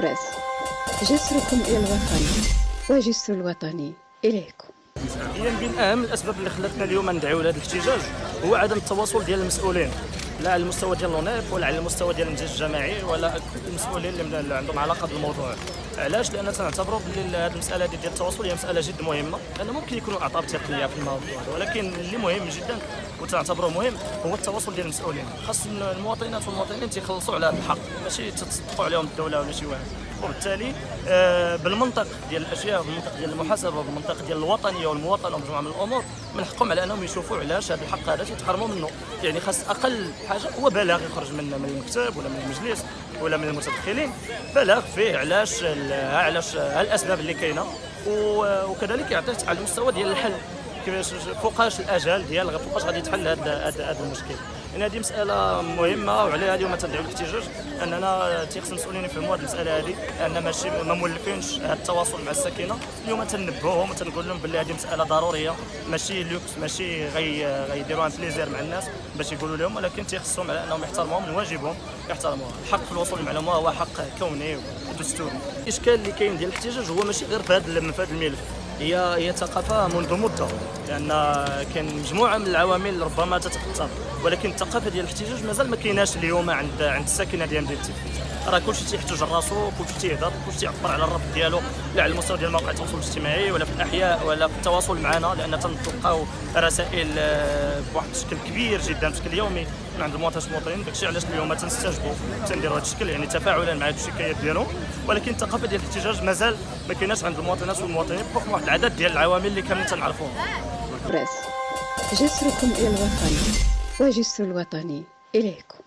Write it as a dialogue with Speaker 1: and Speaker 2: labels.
Speaker 1: بريس، جسركم إلى الوطن وجسر الوطني إليكم.
Speaker 2: هي من اهم الاسباب اللي خلاتنا اليوم ندعيو لهذا الاحتجاج هو عدم التواصل ديال المسؤولين، لا على المستوى ديال لونيب ولا على المستوى ديال المجلس الجماعي ولا المسؤولين اللي عندهم علاقه بالموضوع. علاش؟ لان تنعتبروا بلي هذه المساله ديال التواصل هي مساله جد مهمه، لان ممكن يكونوا اعطاب تقنيه في الموضوع، ولكن اللي مهم جدا وتنعتبروه مهم هو التواصل ديال المسؤولين. خاص المواطنات والمواطنين تيخلصوا على هذا الحق، ماشي تتصدقوا عليهم الدوله ولا شي واحد. وبالتالي بالمنطق ديال الاشياء، بالمنطق ديال المحاسبه، بالمنطق ديال الوطنيه والمواطنه ومجموعه من الامور، من حقهم على انهم يشوفوا علاش هذا الحق هذا تيتحرموا منه. يعني خاص اقل حاجه هو بلاغ يخرج من المكتب ولا من المجلس ولا من المتدخلين، بلاغ فيه علاش الاسباب اللي كاينه، وكذلك يعطيه على المستوى ديال الحل، كيفاش فوقاش الاجال ديال فوقاش غادي يتحل هذا المشكل. يعني هذه مساله مهمه، وعليها اليوم تندعو الاحتجاج، اننا تيخص المسؤولين يفهموا هذه المساله هذه، ان ماشي ما مولفينش هذا التواصل مع الساكنه. اليوم تنبهوهم وتنقول لهم باللي هذه مساله ضروريه، ماشي لوكس، ماشي غيديروها بليزير مع الناس باش يقولوا لهم، ولكن تيخصهم على انهم يحترموهم، من واجبهم يحترموها. الحق في الوصول للمعلومه هو حق كوني ودستوري. الاشكال اللي كاين ديال الاحتجاج هو ماشي غير في هذا الملف، هي ثقافه منذ مده، لان كاين مجموعه من العوامل ربما تتاثر، ولكن الثقافه ديال الاحتجاج مازال ما كايناش اليوم عند الساكنه ديال مدينه تيفيت. راه كلشي تيحتج راسو، كلشي تيهضر، كلشي تيعبر على الرفض ديالو، لا على المستوى ديال مواقع التواصل الاجتماعي ولا في الاحياء ولا في التواصل معنا، لان تنلقاو رسائل بواحد الشكل كبير جدا بشكل يومي من عند المواطنين والمواطنين. داكشي علاش اليوم تنستجبوا تنديروا هذا الشكل، يعني تفاعلا مع هذه الشكايات ديالهم. ولكن الثقافه ديال الاحتجاج مازال ما كايناش عند المواطنات والمواطنين بحكم واحد العدد ديال العوامل اللي كاملين تنعرفوهم.
Speaker 1: بريس، جسركم إلى الوطن وجسر الوطني إليكم.